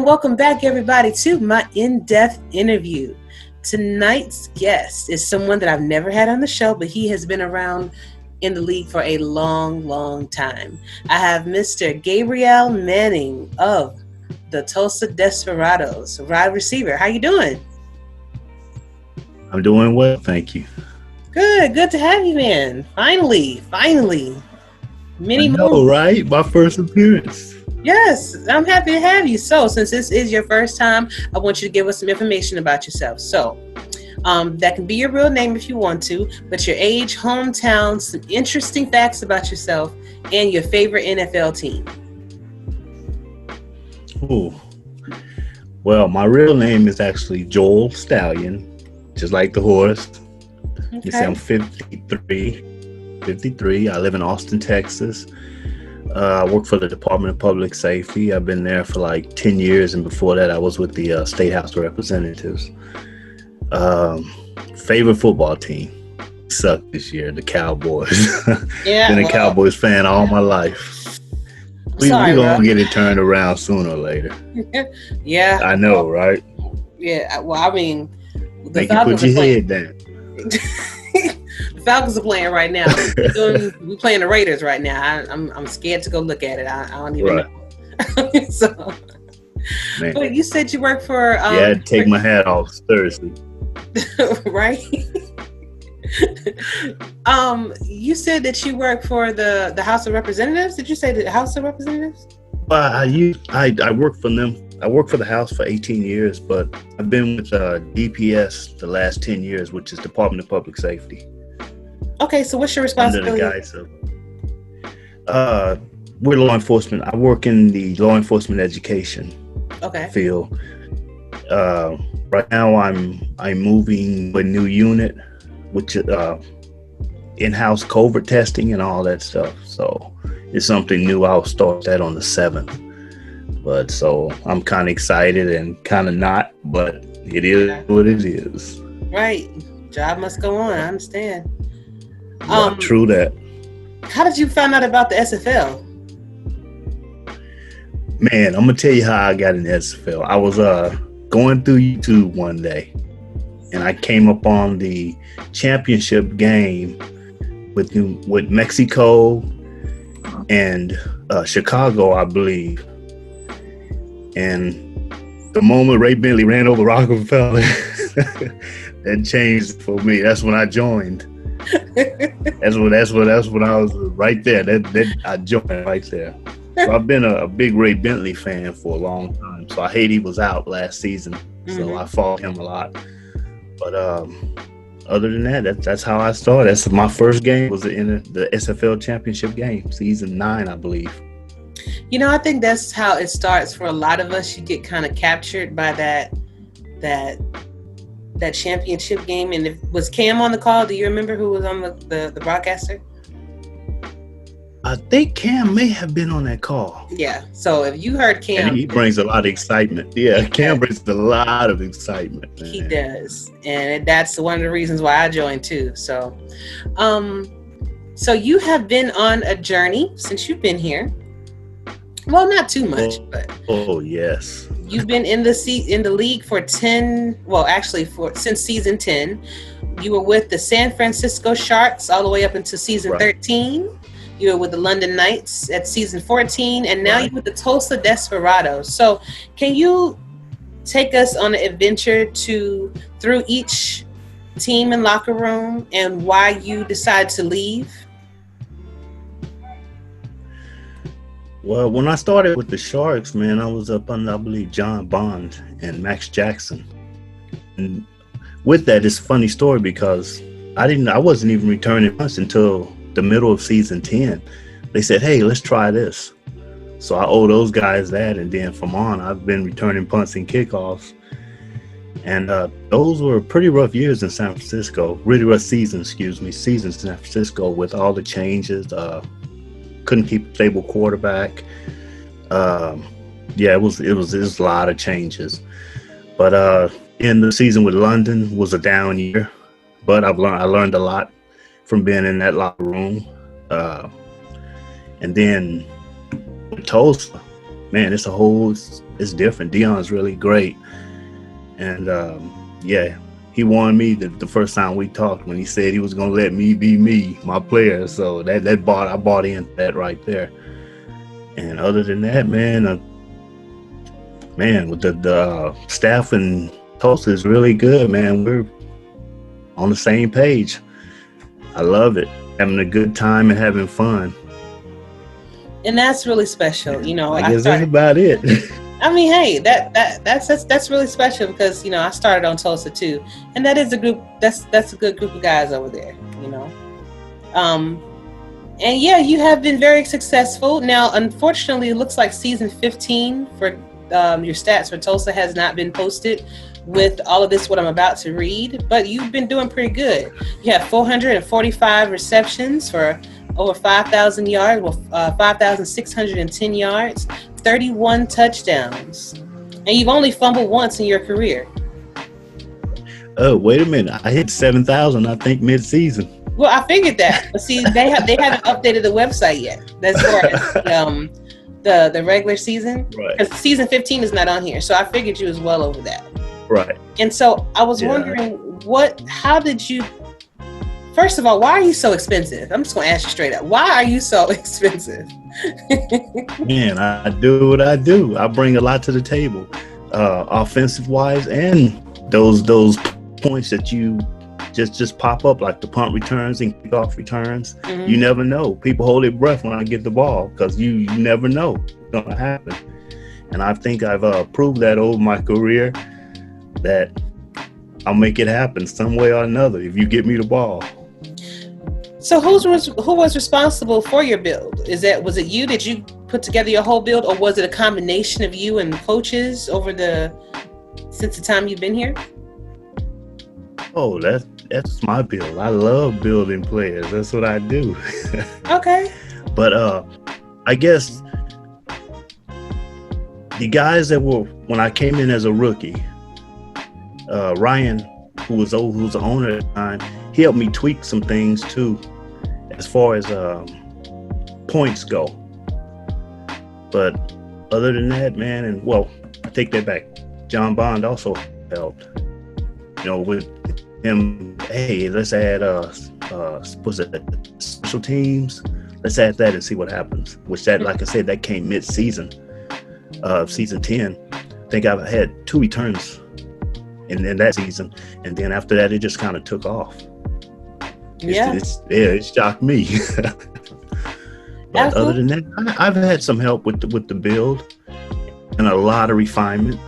welcome back, everybody, to my in-depth interview. Tonight's guest is someone that I've never had on the show, but he has been around in the league for a long time. I have Mr. Gabriel Manning of the Tulsa Desperados, wide receiver. How you doing? I'm doing well, thank you. Good to have you, man. Finally. I know, right? My first appearance. Yes, I'm happy to have you. So, since this is your first time, I want you to give us some information about yourself. So, that can be your real name if you want to, but your age, hometown, some interesting facts about yourself, and your favorite NFL team. Oh, well, my real name is actually Joel Stallion, just like the horse. Okay. You say I'm 53. I live in Austin, Texas. I work for the Department of Public Safety. I've been there for like 10 years, and before that, I was with the State House of Representatives. Favorite football team sucked this year, the Cowboys. Yeah, been a Cowboys fan all my life. We're going to get it turned around sooner or later. Yeah. I know, right? Yeah, well, I mean, the Make you Falcons put your are head down. The Falcons are playing right now. We're playing the Raiders right now. I'm scared to go look at it. I don't even know. So, man. But you said you work for. I had to take my hat off Thursday. Right. You said that you work for the House of Representatives. Did you say the House of Representatives? I work for them. I worked for the House for 18 years, but I've been with DPS the last 10 years, which is Department of Public Safety. Okay, so what's your responsibility? Under the guise of, we're law enforcement. I work in the law enforcement education field. Right now, I'm moving to a new unit, which is in-house covert testing and all that stuff. So it's something new. I'll start that on the 7th. But so I'm kind of excited and kind of not, but it is what it is. Right. Job must go on. I understand. True that. How did you find out about the SFL? Man, I'm going to tell you how I got in the SFL. I was going through YouTube one day, and I came up on the championship game with Mexico and Chicago, I believe. And the moment Ray Bentley ran over Rockefeller, that changed for me. That's when I joined. That's when I was right there. That I joined right there. So I've been a big Ray Bentley fan for a long time. So I hate he was out last season. So I followed him a lot. But other than that, that's how I started. That's my first game was in the SFL championship game, season 9, I believe. You know, I think that's how it starts for a lot of us. You get kind of captured by that championship game. And was Cam on the call? Do you remember who was on the broadcaster? I think Cam may have been on that call. Yeah. So if you heard Cam, and he brings a lot of excitement. Yeah, Cam brings a lot of excitement. Man. He does, and that's one of the reasons why I joined too. So, so you have been on a journey since you've been here. Well, not too much, but yes, you've been in the league for 10. Well, actually, since season 10, you were with the San Francisco Sharks all the way up into season 13. You were with the London Knights at season 14, and now you're with the Tulsa Desperados. So, can you take us on an adventure through each team and locker room and why you decided to leave? Well, when I started with the Sharks, man, I was up under, I believe, John Bond and Max Jackson. And with that, it's a funny story because I wasn't even returning punts until the middle of season 10. They said, hey, let's try this. So I owe those guys that. And then from on, I've been returning punts and kickoffs. And those were pretty rough years in San Francisco. Really rough seasons in San Francisco with all the changes. Couldn't keep a stable quarterback. It was a lot of changes. But in the season with London was a down year. But I learned a lot from being in that locker room. And then with Tulsa, man, it's different. Dion's really great. And yeah, he won me the first time we talked when he said he was gonna let me be me, my player. So I bought into that right there. And other than that, man, with the staff in Tulsa is really good, man. We're on the same page. I love it. Having a good time and having fun. And that's really special. I guess that's about it. I mean, hey, that's really special because I started on Tulsa too, and that is a group. That's a good group of guys over there. And yeah, you have been very successful. Now, unfortunately, it looks like season 15 for your stats for Tulsa has not been posted with all of this, what I'm about to read, but you've been doing pretty good. You have 445 receptions for over 5,000 yards, 5,610 yards, 31 touchdowns. And you've only fumbled once in your career. Oh, wait a minute. I hit 7,000, I think, mid-season. Well, I figured that. But see, they haven't updated the website yet. That's far as the regular season. Right. Because season 15 is not on here. So I figured you was well over that. Right. And so I was wondering, how did you, first of all, why are you so expensive? I'm just going to ask you straight up. Why are you so expensive? Man, I do what I do. I bring a lot to the table, offensive-wise, and those points that you just pop up, like the punt returns and kickoff returns. Mm-hmm. You never know. People hold their breath when I get the ball because you never know what's going to happen. And I think I've proved that over my career that I'll make it happen some way or another if you get me the ball. So who was responsible for your build? Was it you? Did you put together your whole build, or was it a combination of you and coaches since the time you've been here? Oh, that's my build. I love building players. That's what I do. Okay. But I guess the guys that were when I came in as a rookie, Ryan, who was the owner at the time, he helped me tweak some things too, as far as points go. But other than that, man, I take that back. John Bond also helped. With him, hey, let's add special teams. Let's add that and see what happens. Which that, like I said, that came mid-season of season 10. I think I've had 2 returns in that season, and then after that, it just kind of took off. It shocked me. But other than that, I've had some help with the build and a lot of refinement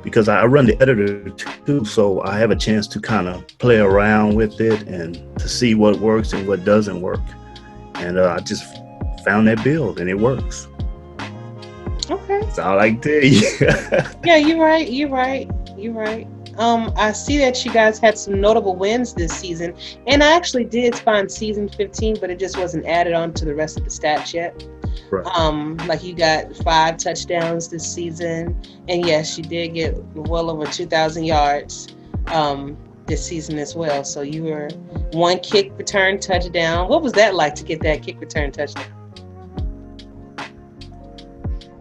because I run the editor too, so I have a chance to kind of play around with it and to see what works and what doesn't work. And I just found that build, and it works. Okay. That's all I can tell you. Yeah, you're right. I see that you guys had some notable wins this season, and I actually did find season 15, but it just wasn't added on to the rest of the stats yet. Right. Like you got 5 touchdowns this season, and yes, you did get well over 2,000 yards this season as well. So you were 1 kick return touchdown. What was that like to get that kick return touchdown?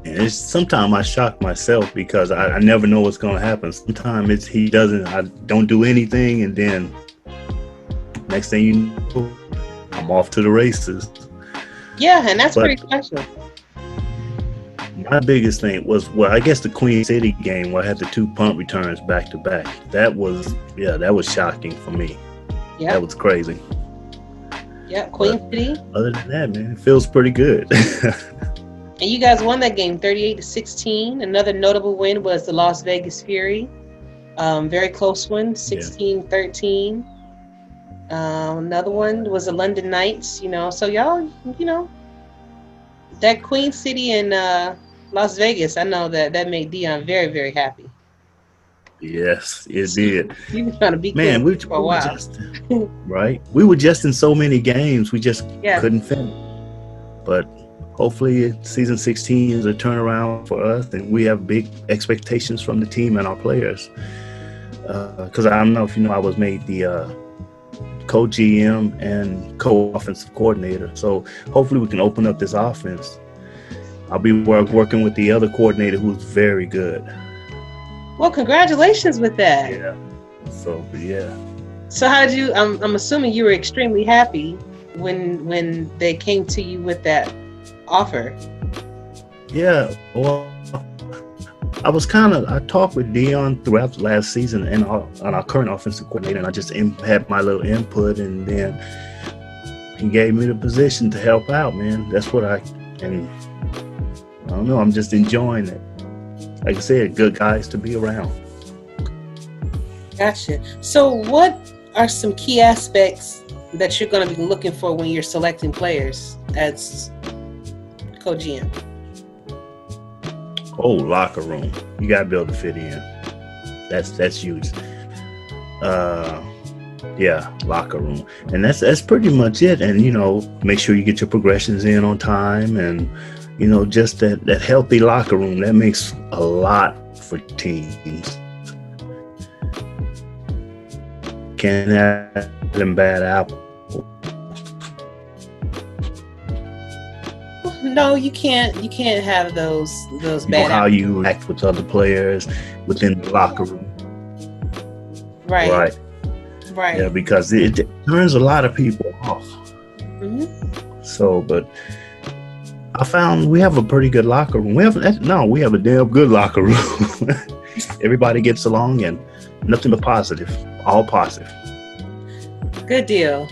And sometimes I shock myself because I never know what's going to happen. Sometimes I don't do anything, and then next thing you know, I'm off to the races. Yeah, and that's pretty special. My biggest thing was, I guess the Queen City game where I had the 2 punt returns back to back. That was shocking for me. Yeah, that was crazy. Yeah, Queen City. Other than that, man, it feels pretty good. And you guys won that game 38-16. Another notable win was the Las Vegas Fury. Very close one, 16-13. Another one was the London Knights, So y'all, that Queen City and Las Vegas, I know that made Dion very, very happy. Yes, it did. You were trying to beat man, we for a while. Right? We were just in so many games, we just couldn't finish. But hopefully season 16 is a turnaround for us, and we have big expectations from the team and our players. Because I don't know if you know, I was made the co-GM and co-offensive coordinator. So hopefully we can open up this offense I'll be working with the other coordinator who's very good. Well, congratulations with that. Yeah. So yeah. So how did you? I'm assuming you were extremely happy when they came to you with that offer. Yeah. Well, I talked with Dion throughout the last season and our current offensive coordinator, and I just had my little input, and then he gave me the position to help out, man. That's what and I don't know, I'm just enjoying it. Like I said, good guys to be around. Gotcha. So what are some key aspects that you're going to be looking for when you're selecting players as co-GM? Oh, locker room. You got to be able to fit in. That's huge. Yeah, locker room. And that's pretty much it. And, make sure you get your progressions in on time, and, just that healthy locker room. That makes a lot for teams. Can't have them bad apples. No, you can't. You can't have those bad. How you act with other players within the locker room. Right. Yeah, because it turns a lot of people off. Mm-hmm. So, but I found we have a pretty good locker room. We have a damn good locker room. Everybody gets along, and nothing but positive. All positive. Good deal.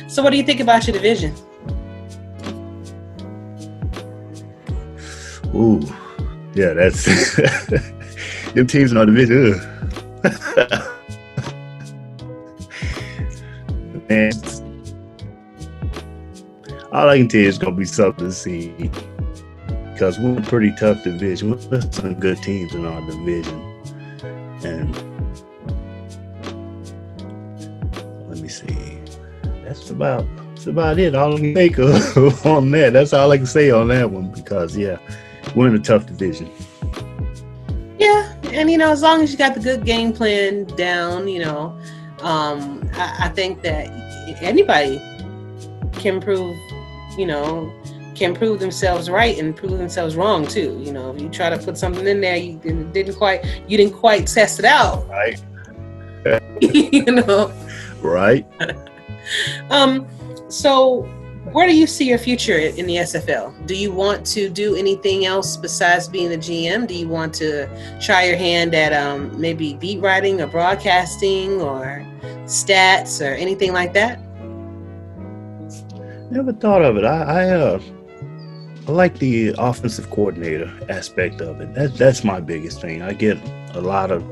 So, what do you think about your division? Ooh, yeah, that's them teams in our division. Man, all I can tell you is gonna be something to see, because we're a pretty tough division. There's some good teams in our division, and let me see. That's about it. All I can think of on that. That's all I can say on that one, because we're in a tough division. Yeah, and as long as you got the good game plan down, I think that anybody can prove themselves right and prove themselves wrong too. If you try to put something in there, you didn't quite test it out. Right. Right. So where do you see your future in the SFL? Do you want to do anything else besides being the GM? Do you want to try your hand at maybe beat writing or broadcasting or stats or anything like that? Never thought of it. I like the offensive coordinator aspect of it. That's my biggest thing. I get a lot of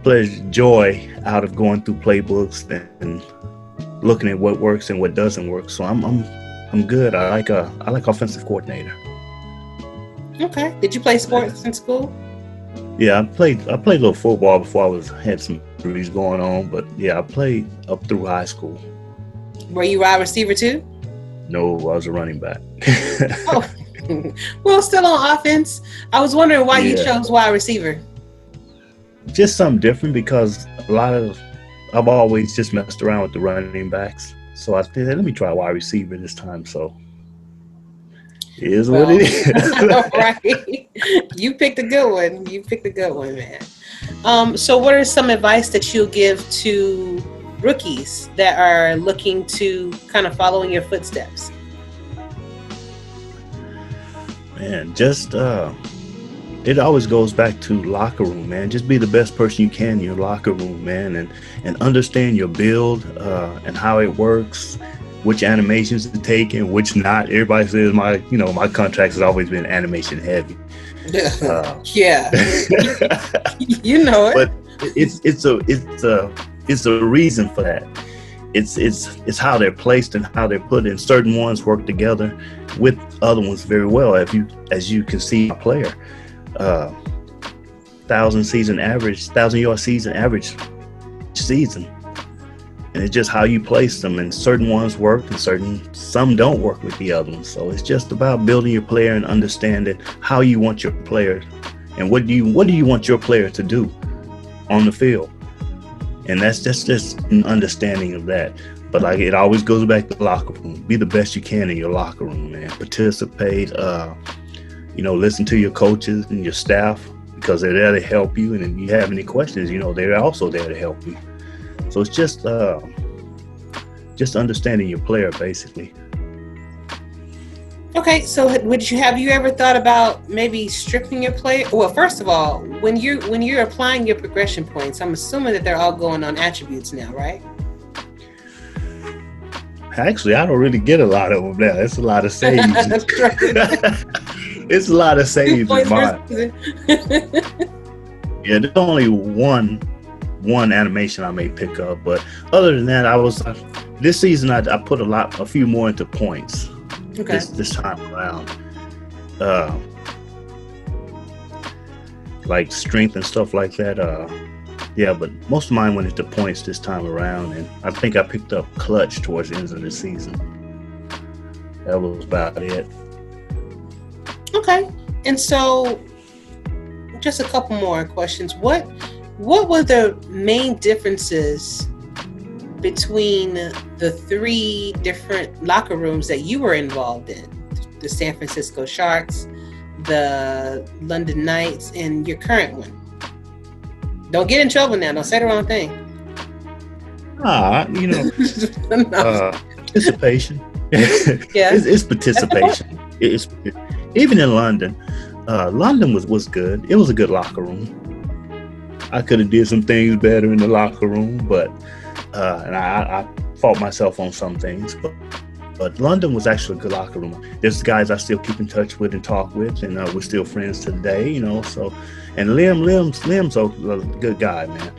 pleasure, joy out of going through playbooks and looking at what works and what doesn't work. So I'm good. I like offensive coordinator. Okay. Did you play sports in school? Yeah, I played a little football before had some injuries going on, but I played up through high school. Were you wide receiver too? No, I was a running back. Oh. Well, still on offense. I was wondering why you chose wide receiver. Just something different, because I've always just messed around with the running backs. So I said, let me try wide receiver this time. So it is what it is. Right. You picked a good one, man. So what are some advice that you'll give to rookies that are looking to kind of follow in your footsteps? Man, just it always goes back to locker room, man. Just be the best person you can in your locker room, man, and understand your build and how it works, which animations to take and which not. Everybody says my contract has always been animation heavy. Yeah, you know it. But it's a reason for that. It's how they're placed and how they're put in. Certain ones work together with other ones very well. As you can see, a player, 1,000 yard season average season, and it's just how you place them. And certain ones work, and some don't work with the other ones. So it's just about building your player and understanding how you want your player, and what do you want your player to do on the field. And that's just an understanding of that. But like it always goes back to the locker room. Be the best you can in your locker room, man. Participate. Listen to your coaches and your staff because they're there to help you. And if you have any questions, they're also there to help you. So it's just understanding your player, basically. Okay, so have you ever thought about maybe stripping your player? Well, first of all, when you're applying your progression points, I'm assuming that they're all going on attributes now, right? Actually, I don't really get a lot of them now. It's a lot of saves. It's a lot of saves in mine. Yeah, there's only one animation I may pick up, but other than that, this season I put a few more into points. Okay. This time around, like strength and stuff like that. Yeah, but most of mine went into points this time around, and I think I picked up clutch towards the end of the season. That was about it. Okay, and so just a couple more questions. What were the main differences between the 3 different locker rooms that you were involved in? The San Francisco Sharks, the London Knights, and your current one. Don't get in trouble now. Don't say the wrong thing. Participation. Yeah. It's participation. It's even in London. London was good. It was a good locker room. I could have did some things better in the locker room, but and I fault myself on some things. But London was actually a good locker room. There's guys I still keep in touch with and talk with, and we're still friends today. So, and Lim's a good guy, man.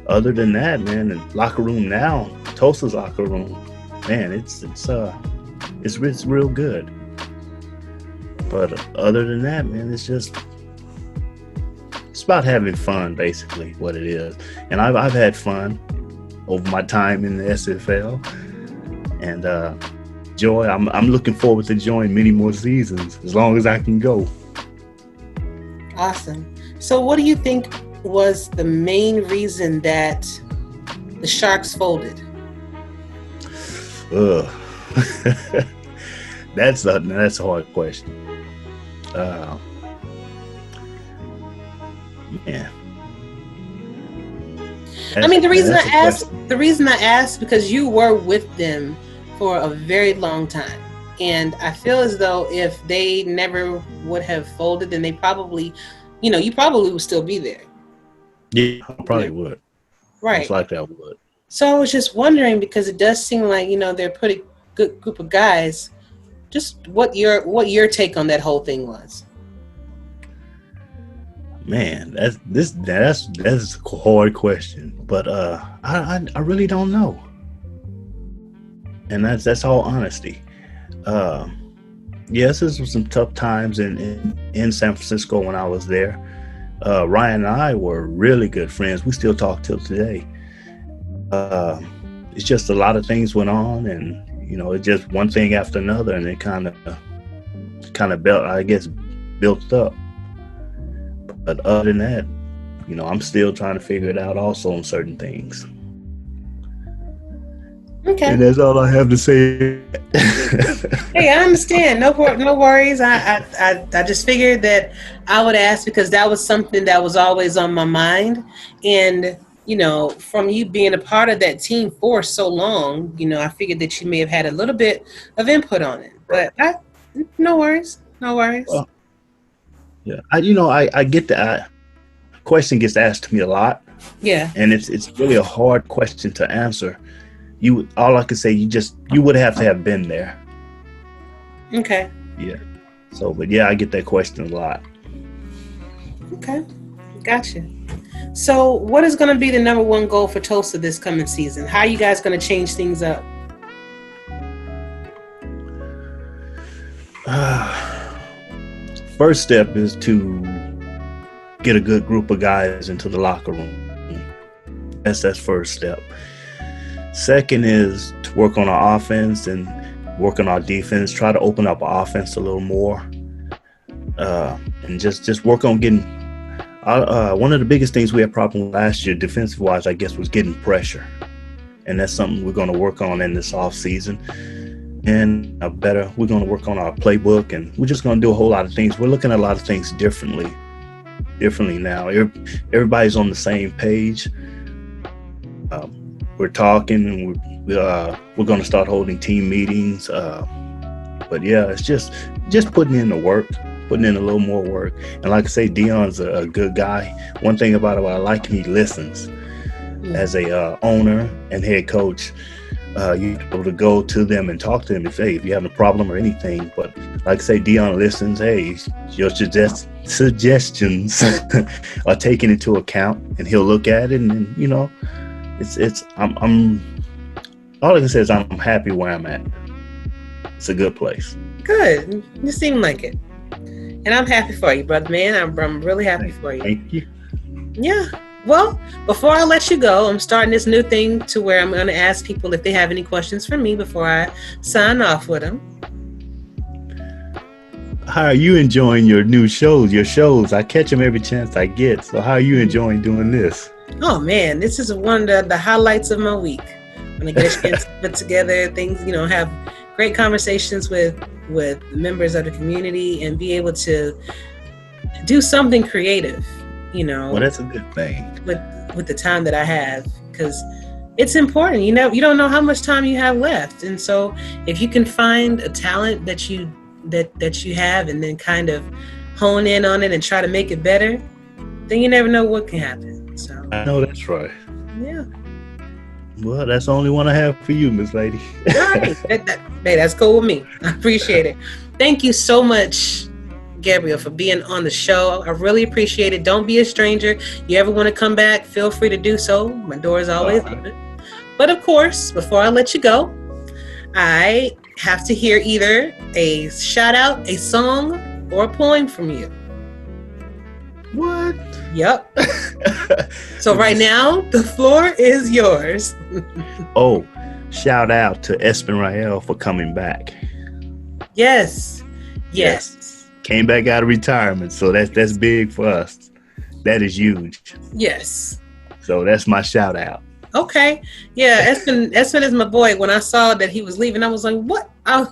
Other than that, man, the locker room now, Tulsa's locker room, man, it's real good. But other than that, man, it's about having fun, basically, what it is. And I've had fun over my time in the SFL, and I'm looking forward to join many more seasons as long as I can go. Awesome. So what do you think was the main reason that the Sharks folded? That's a hard question. Yeah. The reason I asked because you were with them for a very long time, and I feel as though if they never would have folded, then they probably, you probably would still be there. Yeah, I probably would. Right. Most likely I would. So I was just wondering, because it does seem like they're a pretty good group of guys. Just what your take on that whole thing was. Man, that's a hard question, but I really don't know, and that's all honesty. Yes, this was some tough times in San Francisco when I was there. Ryan and I were really good friends. We still talk till today. It's just a lot of things went on, and it's just one thing after another, and it kind of built up. But other than that, I'm still trying to figure it out also on certain things. Okay. And that's all I have to say. Hey, I understand. No worries. I just figured that I would ask because that was something that was always on my mind. And, from you being a part of that team for so long, I figured that you may have had a little bit of input on it. But no worries. Well, yeah, I get that. Question gets asked to me a lot. Yeah, and it's really a hard question to answer. All I could say, you would have to have been there. Okay. Yeah. So, but yeah, I get that question a lot. Okay, gotcha. So, what is going to be the number one goal for Tulsa this coming season? How are you guys going to change things up? First step is to get a good group of guys into the locker room. That's first step. Second is to work on our offense and work on our defense. Try to open up our offense a little more, and just work on getting. One of the biggest things we had problem with last year, defensive wise, I guess, was getting pressure. and that's something we're going to work on in this off season. And we're going to work on our playbook, and we're just going to do a whole lot of things. We're looking at a lot of things differently now. Everybody's on the same page. We're talking, and we're going to start holding team meetings. But yeah, it's just putting in the work, putting in a little more work. And like I say, Dion's a good guy. One thing about it, what I like him, he listens. As a owner and head coach, you're able to go to them and talk to them and say, if you have a problem or anything. But like I say, Dion listens. Hey, your suggestions are taken into account, and he'll look at it, and you know, I'm all I can say is I'm happy where I'm at. It's a good place. Good. You seem like it. And I'm happy for you, brother, man. I'm really happy for you. Thank you. Yeah. Well, before I let you go, I'm starting this new thing to where I'm going to ask people if they have any questions for me before I sign off with them. How are you enjoying your new shows? I catch them every chance I get. So how are you enjoying doing this? Oh, man, this is one of the highlights of my week. When I get a chance to put together things, have great conversations with members of the community and be able to do something creative, Well, that's a good thing. With the time that I have, because it's important. You don't know how much time you have left, and so if you can find a talent that you have, and then kind of hone in on it and try to make it better, then you never know what can happen. So I know that's right. Yeah. Well, that's the only one I have for you, Miss Lady. Right. Hey, that's cool with me. I appreciate it. Thank you so much, Gabriel, for being on the show. I really appreciate it. Don't be a stranger. You ever want to come back, feel free to do so. My door is always open. But of course, before I let you go, I have to hear either a shout out, a song, or a poem from you. What? Yep. So right now, the floor is yours. Oh, shout out to Espen Rael for coming back. Yes. Came back out of retirement, so that's big for us. That is huge. Yes. So that's my shout out. Okay. Yeah, Espen is my boy. When I saw that he was leaving, I was like, what? I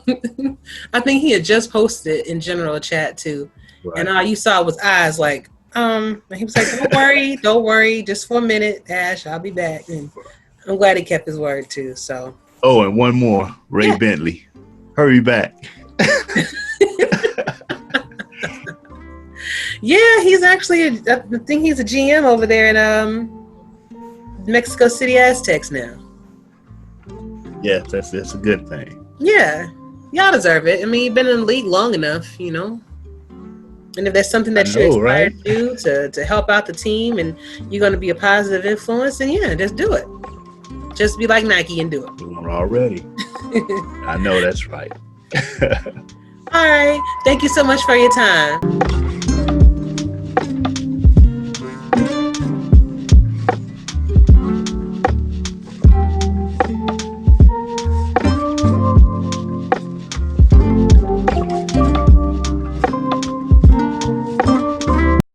think he had just posted in general chat too. Right. And all you saw was eyes like, and he was like, don't worry, just for a minute, Ash, I'll be back. And I'm glad he kept his word too. So. Oh, and one more, Ray Bentley. Hurry back. Yeah, he's actually I think he's a GM over there in Mexico City Aztecs now. Yes, that's a good thing. Yeah, y'all deserve it. I mean, you've been in the league long enough, And if there's something that you aspire to do to help out the team, and you're going to be a positive influence, then yeah, just do it. Just be like Nike and do it. We're already. I know that's right. All right. Thank you so much for your time.